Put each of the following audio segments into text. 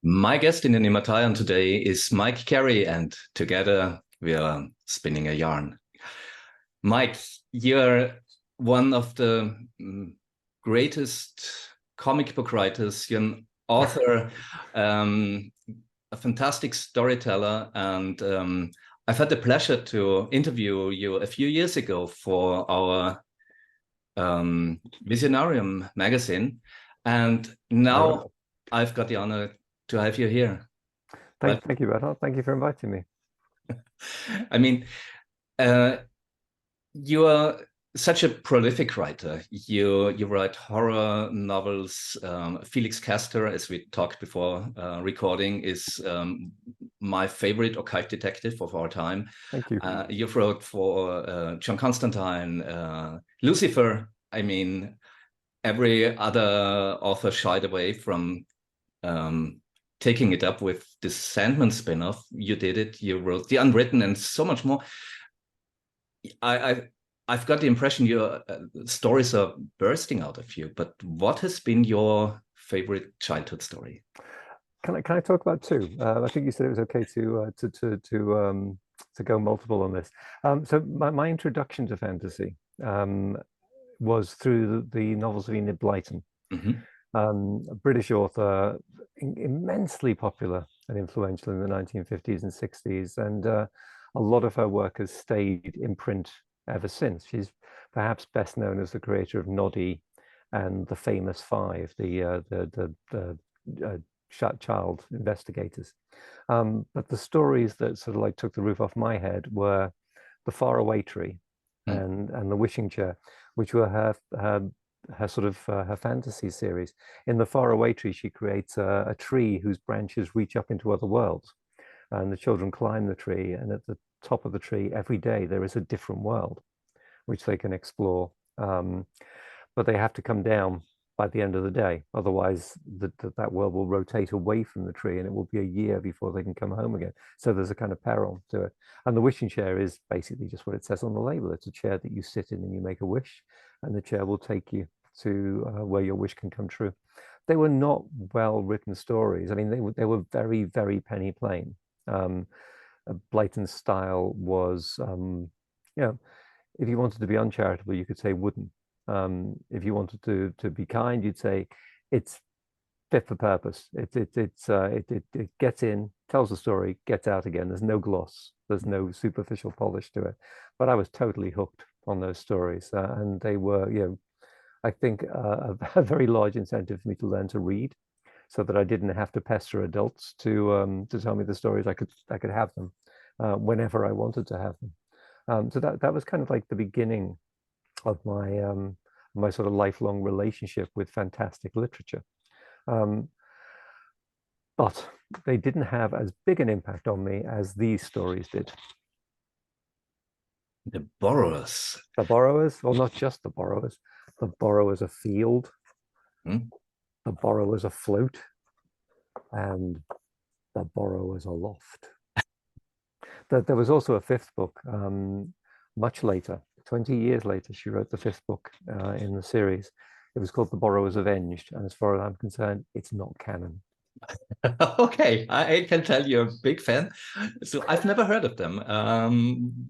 My guest in the Nimataion today is Mike Carey, and together we are spinning a yarn. Mike, you're one of the greatest comic book writers. You're an author, a fantastic storyteller, and I've had the pleasure to interview you a few years ago for our VISIONARIUM magazine, and now I've got the honor to have you here. Thank you, Bernhard. Thank you for inviting me. I mean, you are such a prolific writer. You write horror novels. Felix Castor, as we talked before recording, is my favorite occult detective of our time. Thank you. You've wrote for John Constantine, Lucifer. I mean, every other author shied away from taking it up with this Sandman spin-off. You did it. You wrote The Unwritten and so much more. I've got the impression your stories are bursting out of you. But what has been your favorite childhood story? Can I talk about two? I think you said it was okay to go multiple on this. So my introduction to fantasy was through the novels of Enid Blyton. A British author, immensely popular and influential in the 1950s and 60s, and a lot of her work has stayed in print ever since. She's perhaps best known as the creator of Noddy and the Famous Five, the child investigators. But the stories that sort of like took the roof off my head were The Faraway Tree and The Wishing Chair, which were her fantasy series. In The Faraway Tree, she creates a tree whose branches reach up into other worlds, and the children climb the tree, and at the top of the tree every day there is a different world which they can explore, but they have to come down by the end of the day, otherwise that world will rotate away from the tree and it will be a year before they can come home again. So there's a kind of peril to it. And the wishing chair is basically just what it says on the label. It's a chair that you sit in and you make a wish, and the chair will take you to where your wish can come true. They were not well written stories. I mean, they were very, very penny plain. Blyton's style was, if you wanted to be uncharitable, you could say wooden. If you wanted to be kind, you'd say it's fit for purpose. It gets in, tells the story, gets out again. There's no gloss. There's no superficial polish to it. But I was totally hooked on those stories, and they were, I think, a very large incentive for me to learn to read, so that I didn't have to pester adults to tell me the stories. I could have them whenever I wanted to have them. So that was kind of like the beginning of my sort of lifelong relationship with fantastic literature. But they didn't have as big an impact on me as these stories did. The Borrowers. The Borrowers, well, not just the Borrowers. The Borrowers afield, the Borrowers afloat, and the Borrowers aloft. There was also a fifth book, much later, 20 years later, she wrote the fifth book in the series. It was called The Borrowers Avenged, and as far as I'm concerned, it's not canon. Okay, I can tell you're a big fan. So I've never heard of them.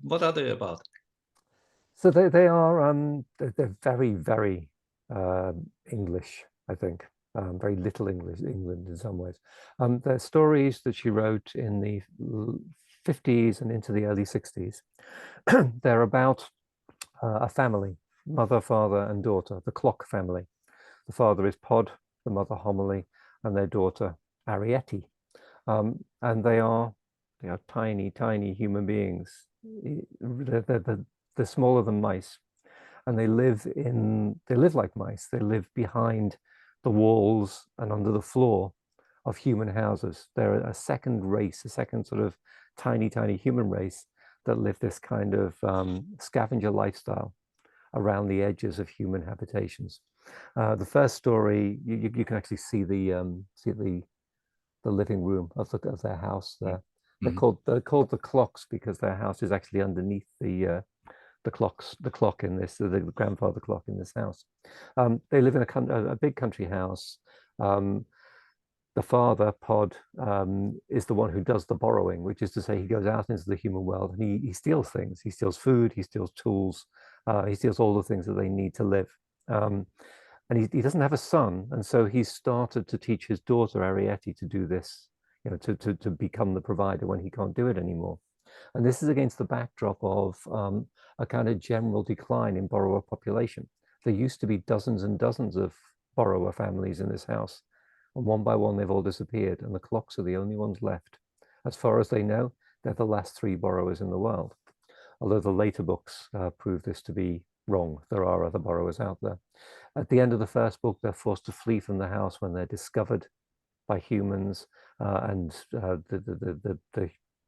What are they about? So they're very, very English, I think. Very little England in some ways. They're stories that she wrote in the 50s and into the early 60s. They're about a family, mother, father, and daughter, the Clock family. The father is Pod, the mother Homily, and their daughter Arietti. And they are tiny, tiny human beings. They're smaller than mice, and they live like mice. They live behind the walls and under the floor of human houses. They're a second race, a second sort of tiny, tiny human race that live this kind of scavenger lifestyle around the edges of human habitations. The first story, you can actually see the living room of their house there. They're called the Clocks because their house is actually underneath the clock in this, the grandfather clock in this house. They live in a big country house. the father, Pod, is the one who does the borrowing, which is to say he goes out into the human world and he steals things. He steals food, he steals tools, he steals all the things that they need to live. And he doesn't have a son, and so he's started to teach his daughter Ariete to do this, you know, to become the provider when he can't do it anymore. And this is against the backdrop of a kind of general decline in borrower population. There used to be dozens and dozens of borrower families in this house, and one by one they've all disappeared, and the clocks are the only ones left. As far as they know, they're the last 3 borrowers in the world, although the later books prove this to be wrong. There are other borrowers out there. At the end of the first book, they're forced to flee from the house when they're discovered by humans, and the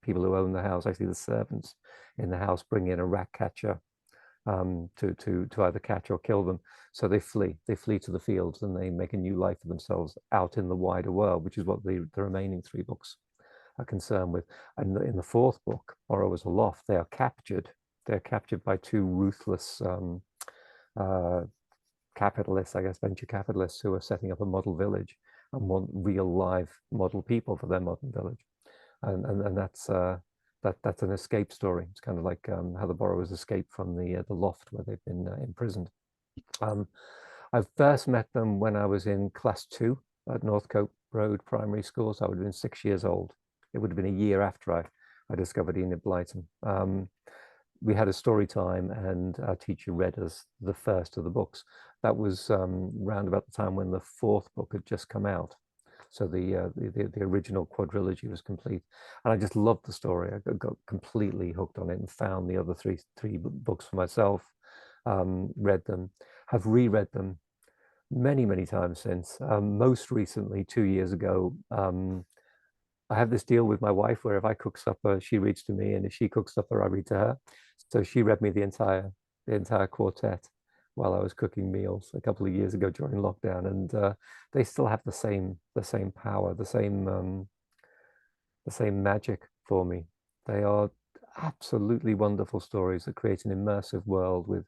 people who own the house, actually the servants in the house, bring in a rat catcher to either catch or kill them. So they flee to the fields, and they make a new life for themselves out in the wider world, which is what the remaining 3 books are concerned with. And in the 4th book, Borrowers Aloft, they are captured. They're captured by 2 ruthless capitalists, I guess, venture capitalists, who are setting up a model village and want real live model people for their modern village. And that's an escape story. It's kind of like how the borrowers escape from the loft where they've been imprisoned. I first met them when I was in class 2 at Northcote Road Primary School, so I would have been 6 years old. It would have been a year after I discovered Enid Blyton. We had a story time, and our teacher read us the first of the books. That was round about the time when the 4th book had just come out. So the original quadrilogy was complete, and I just loved the story. I got completely hooked on it and found the other three books for myself. Read them, have reread them many times since. Most recently, 2 years ago, I have this deal with my wife where if I cook supper, she reads to me, and if she cooks supper, I read to her. So she read me the entire quartet while I was cooking meals a couple of years ago during lockdown, and they still have the same power, the same magic for me. They are absolutely wonderful stories that create an immersive world with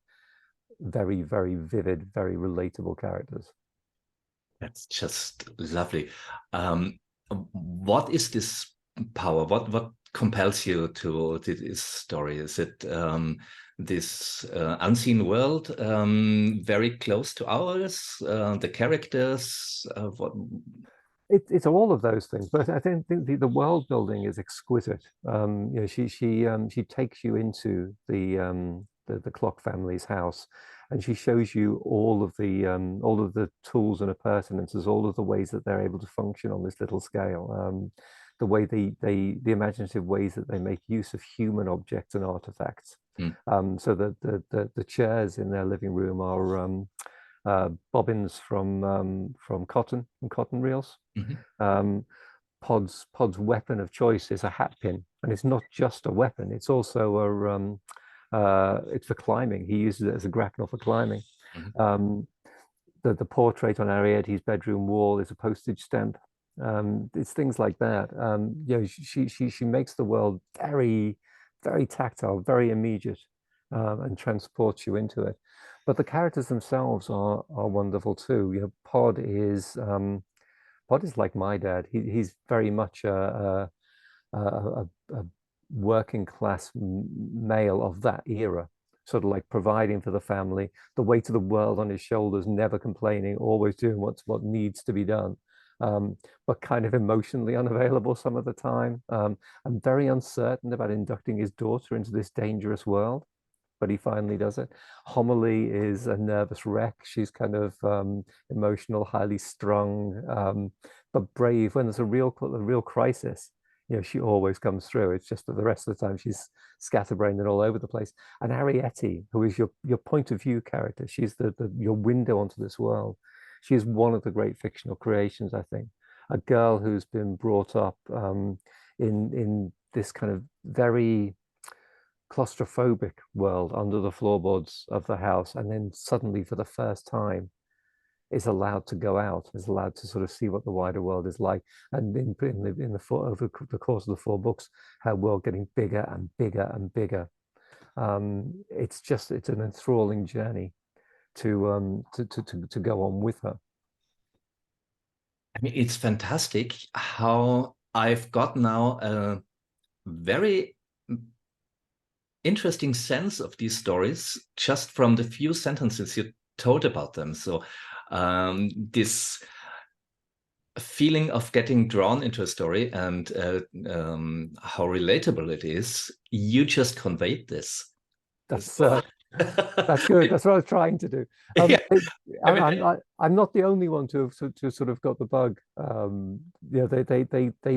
very vivid, very relatable characters. That's just lovely. What is this power? What compels you to this story? Is it this unseen world, very close to ours? The characters? What? It's all of those things, but I think the world building is exquisite. You know, she takes you into the Clock family's house, and she shows you all of the tools and appurtenances, all of the ways that they're able to function on this little scale. The way the imaginative ways that they make use of human objects and artifacts. So the chairs in their living room are bobbins from cotton and cotton reels. Pod's weapon of choice is a hat pin, and it's not just a weapon; it's also it's for climbing. He uses it as a grapnel for climbing. The portrait on Ariete's bedroom wall is a postage stamp. It's things like that. You know, she makes the world very tactile, very immediate, and transports you into it. But the characters themselves are wonderful too. You know, Pod is like my dad. He's very much a working class male of that era, sort of like providing for the family, the weight of the world on his shoulders, never complaining, always doing what needs to be done, but kind of emotionally unavailable some of the time, and very uncertain about inducting his daughter into this dangerous world. But he finally does it. Homily is a nervous wreck. She's kind of emotional, highly strung, but brave. When there's a real crisis, you know, she always comes through. It's just that the rest of the time she's scatterbrained and all over the place. And Ariete, who is your point of view character, she's your window onto this world. She is one of the great fictional creations, I think. A girl who's been brought up in this kind of very claustrophobic world under the floorboards of the house, and then suddenly for the first time is allowed to go out, is allowed to sort of see what the wider world is like. And over the course of the 4 books, her world getting bigger and bigger and bigger. It's an enthralling journey to go on with her. I mean, it's fantastic how I've got now a very interesting sense of these stories just from the few sentences you told about them. So this feeling of getting drawn into a story and how relatable it is, you just conveyed this. That's So, that's good. That's what I was trying to do. yeah, I mean, I'm not the only one to sort of got the bug. Yeah, they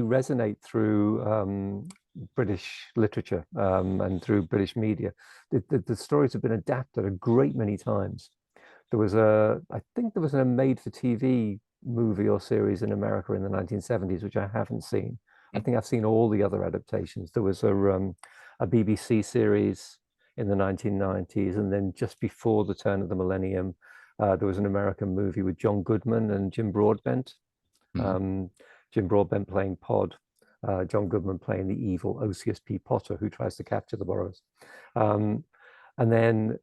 resonate through British literature and through British media. The stories have been adapted a great many times. I think there was a made-for-TV movie or series in America in the 1970s, which I haven't seen. I think I've seen all the other adaptations. There was a BBC series in the 1990s, and then just before the turn of the millennium, there was an American movie with John Goodman and Jim Broadbent. Um, Jim Broadbent playing Pod, John Goodman playing the evil Osius P. Potter who tries to capture the Boroughs. And then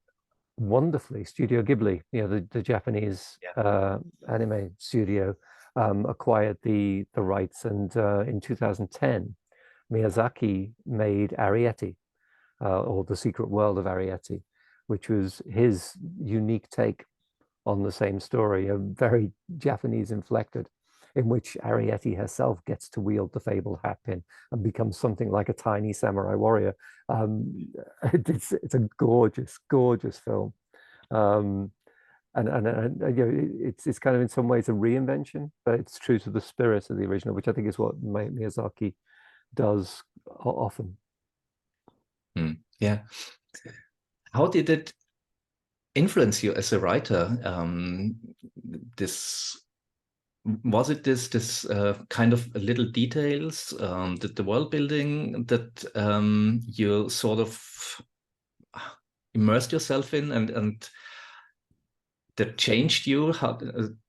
wonderfully, Studio Ghibli, the Japanese anime studio, acquired the rights, and in 2010, Miyazaki made Arrietty, or The Secret World of Arrietty, which was his unique take on the same story, a very Japanese inflected, in which Arrietty herself gets to wield the fabled hat pin and becomes something like a tiny samurai warrior. It's a gorgeous, gorgeous film. And it's kind of in some ways a reinvention, but it's true to the spirit of the original, which I think is what Miyazaki does often. Yeah. How did it influence you as a writer? This was it this kind of little details, the world building that you sort of immersed yourself in, and that changed you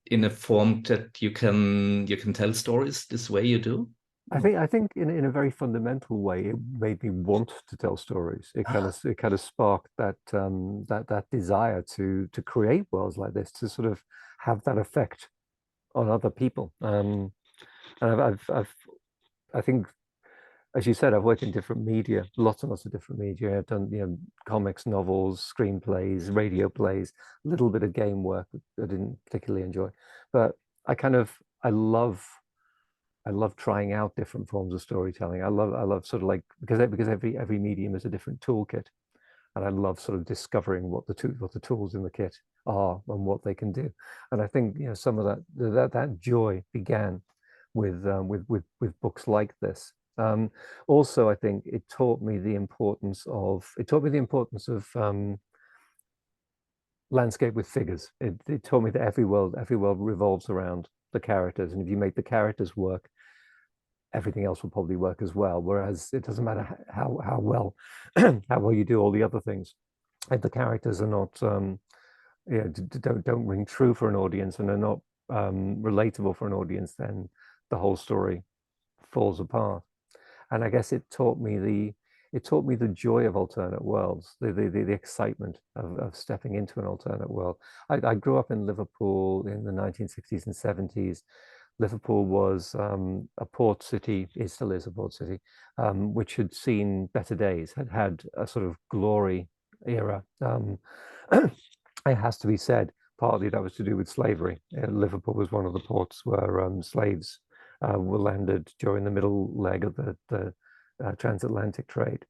in a form that you can tell stories this way you do? I think in a very fundamental way, it made me want to tell stories. It kind of sparked that desire to create worlds like this, to sort of have that effect on other people. And I think, as you said, I've worked in different media, lots and lots of different media. I've done, comics, novels, screenplays, radio plays, a little bit of game work that I didn't particularly enjoy. But I love trying out different forms of storytelling. I love sort of like, because every medium is a different toolkit, and I love sort of discovering what the tools in the kit are and what they can do. And I think some of that joy began with books like this. Also, I think it taught me the importance of landscape with figures. It taught me that every world revolves around the characters, and if you make the characters work, everything else will probably work as well. Whereas it doesn't matter how well how well you do all the other things, if the characters are not don't ring true for an audience and are not relatable for an audience, then the whole story falls apart. And I guess it taught me the joy of alternate worlds, the excitement of stepping into an alternate world. I grew up in Liverpool in the 1960s and 70s. Liverpool was a port city, it still is a port city, which had seen better days, had a sort of glory era. It has to be said, partly that was to do with slavery. Liverpool was one of the ports where slaves were landed during the middle leg of the transatlantic trade,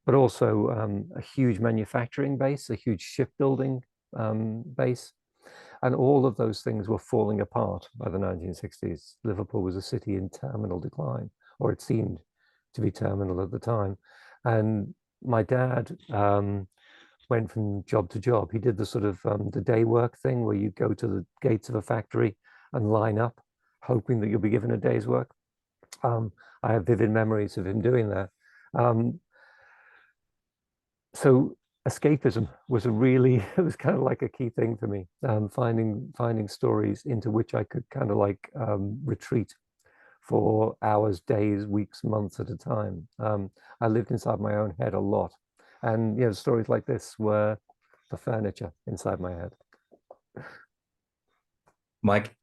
but also a huge manufacturing base, a huge shipbuilding base. And all of those things were falling apart by the 1960s. Liverpool was a city in terminal decline, or it seemed to be terminal at the time. And my dad went from job to job. He did the sort of the day work thing where you go to the gates of a factory and line up, hoping that you'll be given a day's work. I have vivid memories of him doing that. So escapism was it was kind of like a key thing for me, finding stories into which I could kind of like retreat for hours, days, weeks, months at a time. I lived inside my own head a lot, and stories like this were the furniture inside my head. Mike,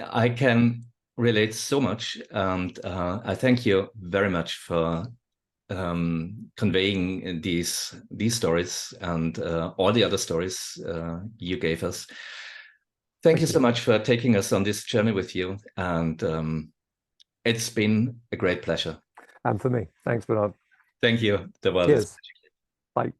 I can relates so much, and I thank you very much for conveying these stories and all the other stories you gave us. Thank you so much for taking us on this journey with you, and it's been a great pleasure. And for me, thanks, Bernhard. Thank you. The world is Cheers. Bye.